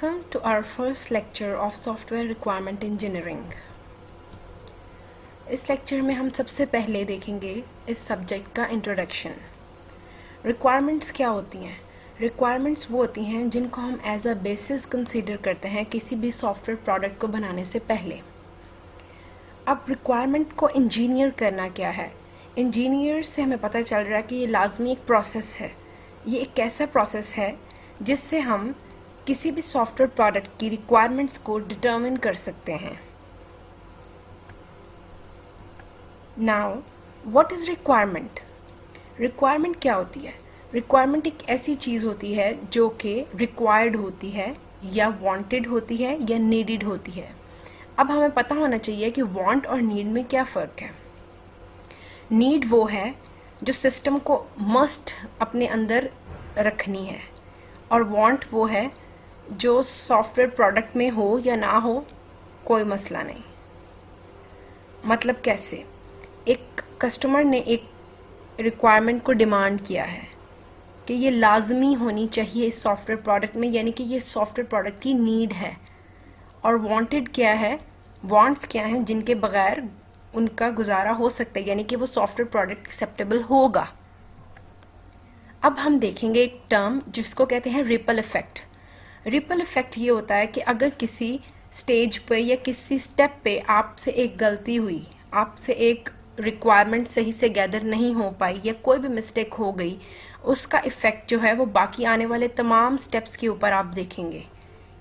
Welcome to our first lecture of Software Requirement Engineering. इस lecture में हम सबसे पहले देखेंगे इस सब्जेक्ट का इंट्रोडक्शन। रिक्वायरमेंट्स क्या होती हैं? रिक्वायरमेंट्स वो होती हैं जिनको हम एज अ बेसिस कंसीडर करते हैं किसी भी सॉफ्टवेयर प्रोडक्ट को बनाने से पहले। अब रिक्वायरमेंट को इंजीनियर करना क्या है? इंजीनियर से हमें पता चल रहा है कि ये लाजमी एक प्रोसेस है। ये एक ऐसा प्रोसेस है जिससे हम किसी भी सॉफ्टवेयर प्रोडक्ट की रिक्वायरमेंट्स को डिटरमिन कर सकते हैं। Now what is requirement? Requirement क्या होती है? रिक्वायरमेंट एक ऐसी चीज़ होती है जो कि रिक्वायर्ड होती है या वांटेड होती है या नीडेड होती है। अब हमें पता होना चाहिए कि वांट और नीड में क्या फ़र्क है। नीड वो है जो सिस्टम को मस्ट अपने अंदर रखनी है, और वांट वो है जो सॉफ्टवेयर प्रोडक्ट में हो या ना हो कोई मसला नहीं। मतलब कैसे? एक कस्टमर ने एक रिक्वायरमेंट को डिमांड किया है कि ये लाजमी होनी चाहिए इस सॉफ्टवेयर प्रोडक्ट में, यानी कि ये सॉफ्टवेयर प्रोडक्ट की नीड है। और वांटेड क्या है? वांट्स क्या हैं जिनके बगैर उनका गुजारा हो सकता है, यानी कि वो सॉफ्टवेयर प्रोडक्ट एक्सेप्टेबल होगा। अब हम देखेंगे एक टर्म जिसको कहते हैं रिपल इफेक्ट। रिपल इफेक्ट ये होता है कि अगर किसी स्टेज पे या किसी स्टेप पे आपसे एक गलती हुई, आपसे एक रिक्वायरमेंट सही से गैदर नहीं हो पाई या कोई भी मिस्टेक हो गई, उसका इफेक्ट जो है वो बाकी आने वाले तमाम स्टेप्स के ऊपर आप देखेंगे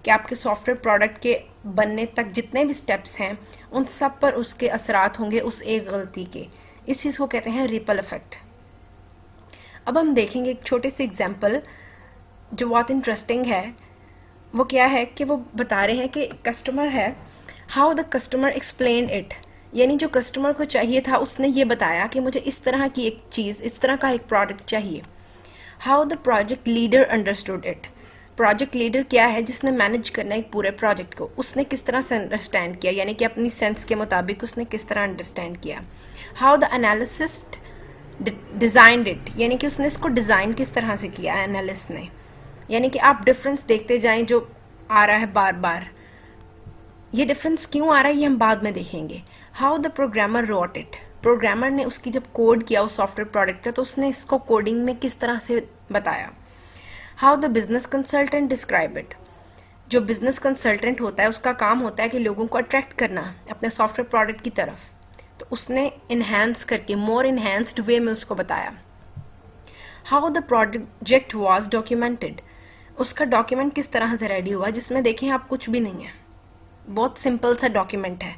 कि आपके सॉफ्टवेयर प्रोडक्ट के बनने तक जितने भी स्टेप्स हैं उन सब पर उसके असरात होंगे उस एक गलती के। इस चीज़ को कहते हैं रिपल इफेक्ट। अब हम देखेंगे एक छोटे से एग्जाम्पल जो बहुत इंटरेस्टिंग है। वो क्या है कि वो बता रहे हैं कि कस्टमर है, how the customer explain it, यानी जो कस्टमर को चाहिए था उसने ये बताया कि मुझे इस तरह की एक चीज़, इस तरह का एक प्रोडक्ट चाहिए। How the project leader understood it, project leader क्या है जिसने मैनेज करना है एक पूरे प्रोजेक्ट को, उसने किस तरह से अंडरस्टैंड किया, यानी कि अपनी सेंस के मुताबिक उसने किस तरह अंडरस्टैंड किया। How the analyst designed it, यानी कि उसने इसको डिज़ाइन किस तरह से किया एनालिस्ट ने, यानी कि आप डिफरेंस देखते जाएं जो आ रहा है बार बार। ये डिफरेंस क्यों आ रहा है ये हम बाद में देखेंगे। How the programmer wrote it, programmer ने उसकी जब कोड किया उस सॉफ्टवेयर प्रोडक्ट का तो उसने इसको कोडिंग में किस तरह से बताया। How the business consultant describe it, जो बिजनेस कंसल्टेंट होता है उसका काम होता है कि लोगों को अट्रैक्ट करना अपने सॉफ्टवेयर प्रोडक्ट की तरफ, तो उसने इन्हेंस करके मोर इन्हेंस्ड वे में उसको बताया। How the project was documented, उसका डॉक्यूमेंट किस तरह से रेडी हुआ जिसमें देखें आप कुछ भी नहीं है, बहुत सिंपल सा डॉक्यूमेंट है।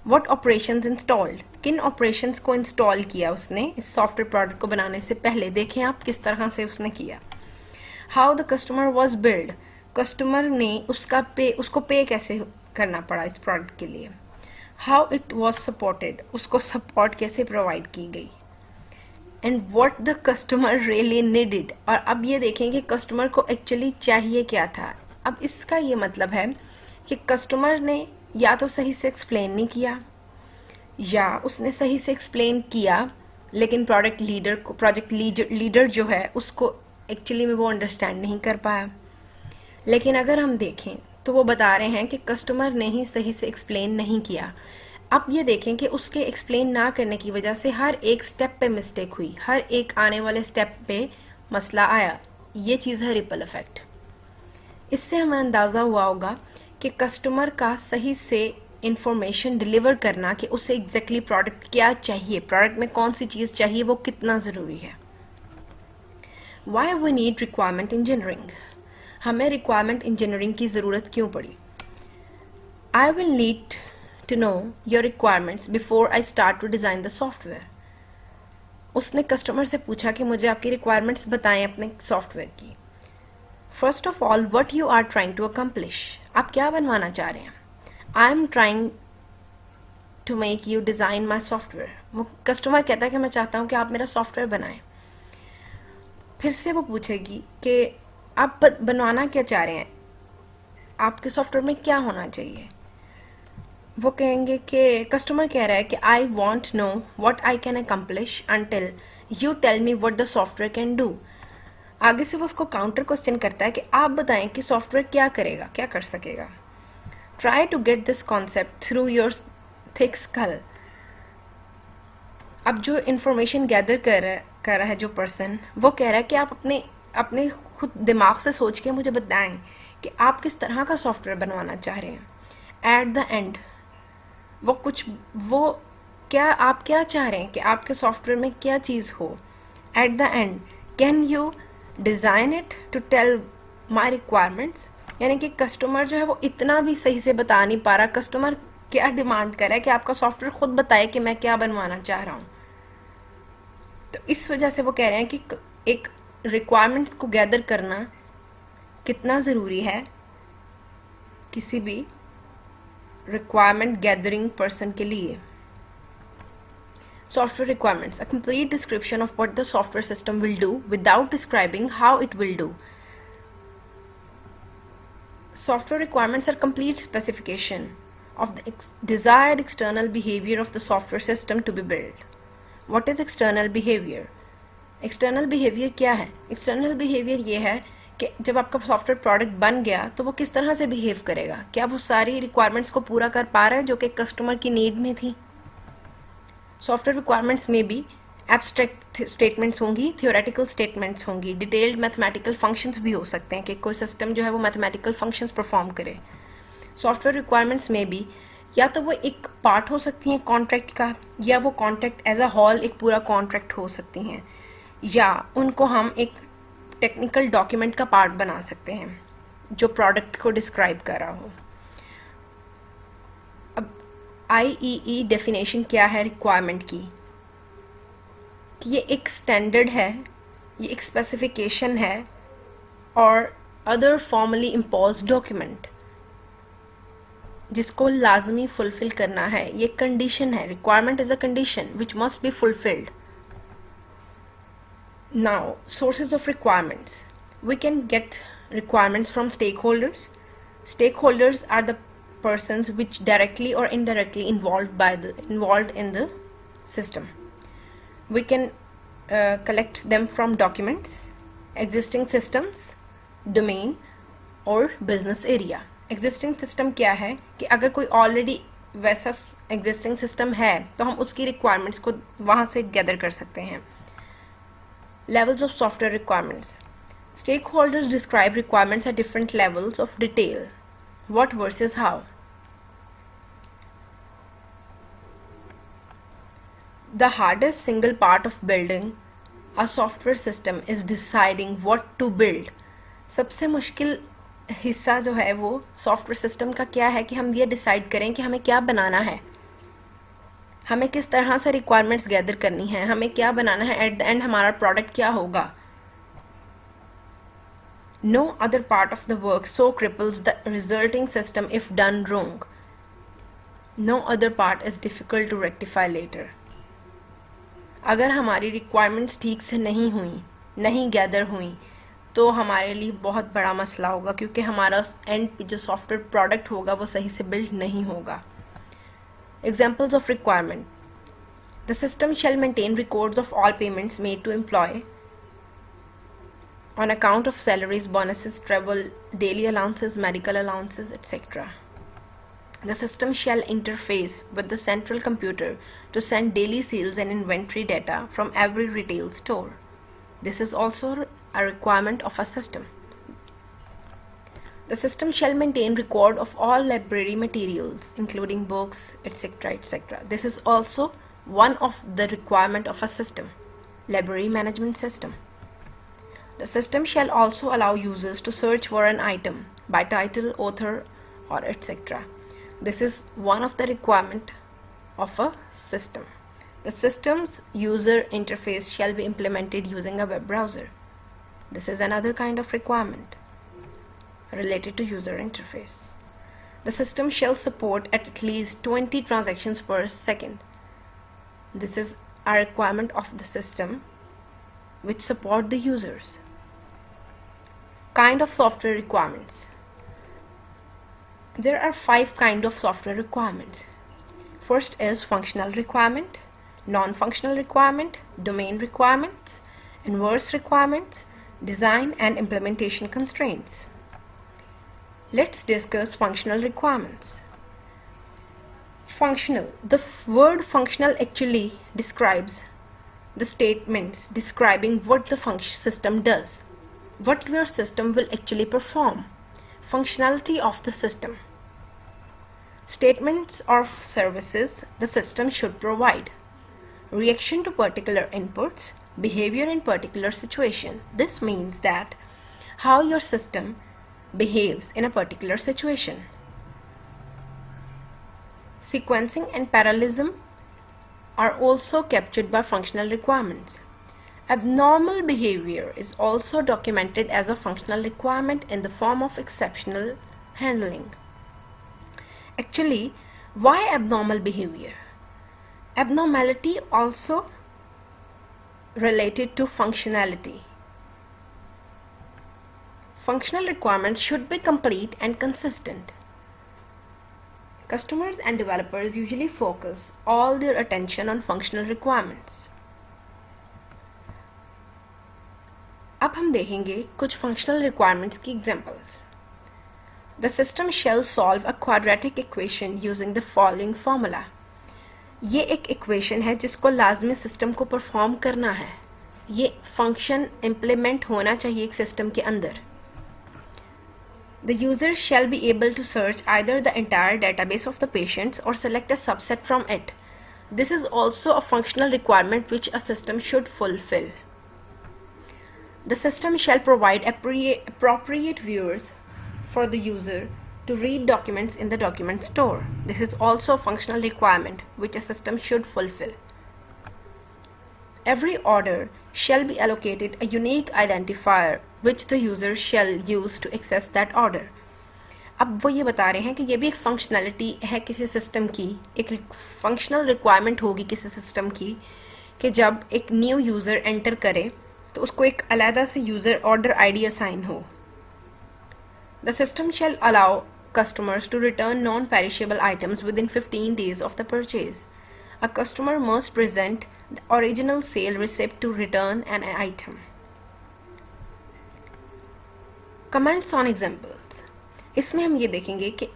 व्हाट ऑपरेशंस इंस्टॉल्ड, किन ऑपरेशंस को इंस्टॉल किया उसने इस सॉफ्टवेयर प्रोडक्ट को बनाने से पहले, देखें आप किस तरह से उसने किया। How the customer was build, customer ने उसको पे कैसे करना पड़ा इस प्रोडक्ट के लिए। हाउ इट वॉज सपोर्टेड, उसको सपोर्ट कैसे प्रोवाइड की गई। And what the customer really needed, और अब ये देखें कि कस्टमर को एक्चुअली चाहिए क्या था। अब इसका ये मतलब है कि कस्टमर ने या तो सही से एक्सप्लेन नहीं किया, या उसने सही से एक्सप्लेन किया लेकिन प्रोजेक्ट लीडर जो है उसको एक्चुअली में वो अंडरस्टैंड नहीं कर पाया। लेकिन अगर हम देखें तो वो बता रहे हैं कि कस्टमर ने ही सही से एक्सप्लेन नहीं किया। अब ये देखें कि उसके एक्सप्लेन ना करने की वजह से हर एक स्टेप पे मिस्टेक हुई, हर एक आने वाले स्टेप पे मसला आया। ये चीज़ है रिपल इफेक्ट। इससे हमें अंदाज़ा हुआ होगा कि कस्टमर का सही से इंफॉर्मेशन डिलीवर करना कि उसे एग्जैक्टली प्रोडक्ट क्या चाहिए, प्रोडक्ट में कौन सी चीज़ चाहिए, वो कितना ज़रूरी है। Why we need requirement engineering, हमें रिक्वायरमेंट इंजीनियरिंग की ज़रूरत क्यों पड़ी। I will need to know your requirements before I start to design the software. उसने कस्टमर से पूछा कि मुझे आपकी रिक्वायरमेंट्स बताएं अपने सॉफ्टवेयर की। First of all what you are trying to accomplish, आप क्या बनवाना चाह रहे हैं। I am trying to make you design my software, वो कस्टमर कहता है कि मैं चाहता हूँ कि आप मेरा सॉफ्टवेयर बनाएं। फिर से वो पूछेगी कि आप बनवाना क्या चाह रहे हैं, आपके सॉफ्टवेयर में क्या होना चाहिए। वो कहेंगे कि कस्टमर कह रहा है कि I want know what I can accomplish until you tell me what the software can do. आगे से वो उसको काउंटर क्वेश्चन करता है कि आप बताएं कि सॉफ्टवेयर क्या करेगा, क्या कर सकेगा. Try to get this concept through your thick skull. अब जो इन्फॉर्मेशन गैदर कर रहा है जो पर्सन, वो कह रहा है कि आप अपने खुद दिमाग से सोच के मुझे बताएं कि आप किस तरह का सॉफ्टवेयर बनवाना चाह रहे हैं. एट द एंड आप क्या चाह रहे हैं कि आपके सॉफ्टवेयर में क्या चीज़ हो. At the end, can you design it to tell my requirements. यानी कि कस्टमर जो है वो इतना भी सही से बता नहीं पा रहा. कस्टमर क्या डिमांड कर रहा है कि आपका सॉफ्टवेयर खुद बताए कि मैं क्या बनवाना चाह रहा हूँ. तो इस वजह से वो कह रहे हैं कि एक रिक्वायरमेंट्स को गैदर करना कितना ज़रूरी है किसी भी रिक्वायरमेंट गैदरिंग पर्सन के लिए. Software requirements: a complete description of what the software system will do without describing how it will do. Software requirements are complete specification of the desired external behavior of the software system to be built. What is external behavior? External behavior क्या है? External behavior ये है कि जब आपका software product बन गया तो वो किस तरह से बिहेव करेगा. क्या वो सारी रिक्वायरमेंट्स को पूरा कर पा रहा है जो कि कस्टमर की नीड में थी. सॉफ्टवेयर रिक्वायरमेंट्स में भी एब्स्ट्रैक्ट स्टेटमेंट्स होंगी, थियोरेटिकल स्टेटमेंट्स होंगी, डिटेल्ड मैथमेटिकल फंक्शंस भी हो सकते हैं कि कोई सिस्टम जो है वो मैथमेटिकल फंक्शंस परफॉर्म करे. सॉफ्टवेयर रिक्वायरमेंट्स में भी या तो वो एक पार्ट हो सकती हैं कॉन्ट्रैक्ट का, या वो कॉन्ट्रैक्ट एज अ होल एक पूरा कॉन्ट्रैक्ट हो सकती हैं, या उनको हम एक टेक्निकल डॉक्यूमेंट का पार्ट बना सकते हैं जो प्रोडक्ट को डिस्क्राइब कर रहा हो. IEE डेफिनेशन क्या है रिक्वायरमेंट की? ये एक स्टैंडर्ड है, ये एक स्पेसिफिकेशन है और अदर फॉर्मली इम्पोज्ड डॉक्यूमेंट जिसको लाजमी फुलफिल करना है. ये कंडीशन है. Requirement is a condition which must be fulfilled. Now sources of requirements. We can get requirements from stakeholders. Stakeholders are the persons which directly or indirectly involved in the system. We can collect them from documents, existing systems, domain और business area. Existing system क्या है कि अगर कोई already वैसा existing system है तो हम उसकी requirements को वहाँ से gather कर सकते हैं. Levels of software requirements. Stakeholders describe requirements at different levels of detail. What versus how? The hardest single part of building a software system is deciding what to build. सबसे मुश्किल हिस्सा जो है वो सॉफ्टवेयर सिस्टम का क्या है कि हम ये डिसाइड करें कि हमें क्या बनाना है, हमें किस तरह से रिक्वायरमेंट्स गैदर करनी है, हमें क्या बनाना है, एट द एंड हमारा प्रोडक्ट क्या होगा. No other part of the work so cripples the resulting system if done wrong. No other part is difficult to rectify later. अगर हमारी रिक्वायरमेंट्स ठीक से नहीं गैदर हुई तो हमारे लिए बहुत बड़ा मसला होगा क्योंकि हमारा एंड पे जो सॉफ्टवेयर प्रोडक्ट होगा वो सही से बिल्ड नहीं होगा. Examples of requirement. The system shall maintain records of all payments made to employee on account of salaries, bonuses, travel, daily allowances, medical allowances, etc. The system shall interface with the central computer to send daily sales and inventory data from every retail store. This is also a requirement of a system. The system shall maintain record of all library materials, including books, etc., etc. This is also one of the requirement of a system, library management system. The system shall also allow users to search for an item by title, author, or etc. This is one of the requirement of a system. The system's user interface shall be implemented using a web browser. This is another kind of requirement related to user interface. The system shall support at least 20 transactions per second. This is a requirement of the system which support the users. Kind of software requirements. There are 5 kinds of software requirements. First is functional requirement, non-functional requirement, domain requirements, inverse requirements, design and implementation constraints. Let's discuss functional requirements. Functional. The word functional actually describes the statements describing what the system does, what your system will actually perform, functionality of the system, statements of services the system should provide, reaction to particular inputs, behavior in particular situation. This means that how your system behaves in a particular situation. Sequencing and parallelism are also captured by functional requirements. Abnormal behavior is also documented as a functional requirement in the form of exceptional handling. Actually, why abnormal behavior? Abnormality also related to functionality. Functional requirements should be complete and consistent. Customers and developers usually focus all their attention on functional requirements. अब हम देखेंगे कुछ functional requirements की examples. The system shall solve a quadratic equation using the following formula. ये एक equation है जिसको लाजमी system को perform करना है. ये function implement होना चाहिए एक system के अंदर. The user shall be able to search either the entire database of the patients or select a subset from it. This is also a functional requirement which a system should fulfill. The system shall provide appropriate viewers for the user to read documents in the document store. This is also a functional requirement which a system should fulfill. Every order shall be allocated a unique identifier which the user shall use to access that order. अब वो ये बता रहे हैं कि ये भी एक फंक्शनैलिटी है किसी सिस्टम की, एक फंक्शनल रिक्वायरमेंट होगी किसी सिस्टम की कि जब एक न्यू यूज़र एंटर करे तो उसको एक अलग से यूज़र ऑर्डर आईडी असाइन हो. The system shall allow customers to return non-perishable items within 15 days of the purchase. A customer must present the original sale receipt to return an item. Comments on examples. इसमें हम ये देखेंगे कि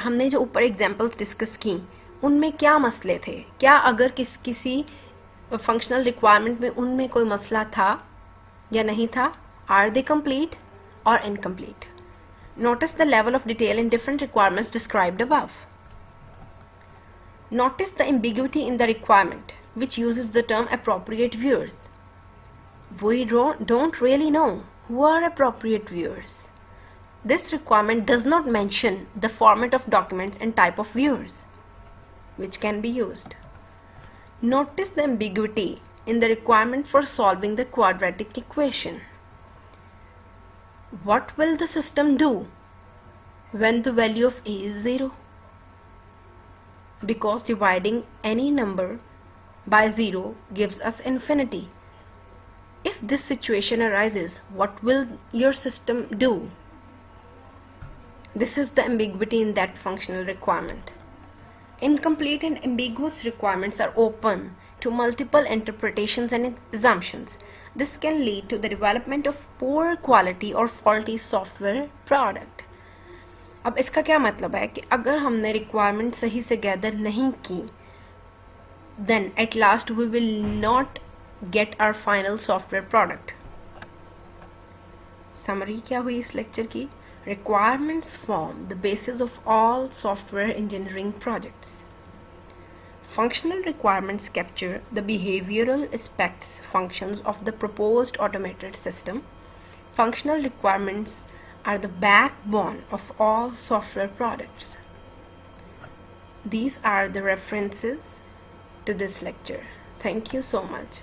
हमने जो ऊपर examples discuss की उनमें क्या मसले थे, क्या अगर किसी फंक्शनल रिक्वायरमेंट में उनमें कोई मसला था या नहीं था, आर दे कंप्लीट और incomplete. Notice the level of detail in different requirements described above. Notice the ambiguity in the requirement, which uses the term appropriate viewers. We don't really know who are appropriate viewers. This requirement does not mention the format of documents and type of viewers, which can be used. Notice the ambiguity in the requirement for solving the quadratic equation. What will the system do when the value of a is 0? Because dividing any number by 0 gives us infinity. If this situation arises, what will your system do? This is the ambiguity in that functional requirement. Incomplete and ambiguous requirements are open to multiple interpretations and assumptions. This can lead to the development of poor quality or faulty software product. अब इसका क्या मतलब है कि अगर हमने requirement सही से गैदर नहीं की, then at last we will not get our final software product. Summary क्या हुई इस लेक्चर की? Requirements form the basis of all software engineering projects. Functional requirements capture the behavioral aspects functions of the proposed automated system. Functional requirements are the backbone of all software products. These are the references to this lecture. Thank you so much.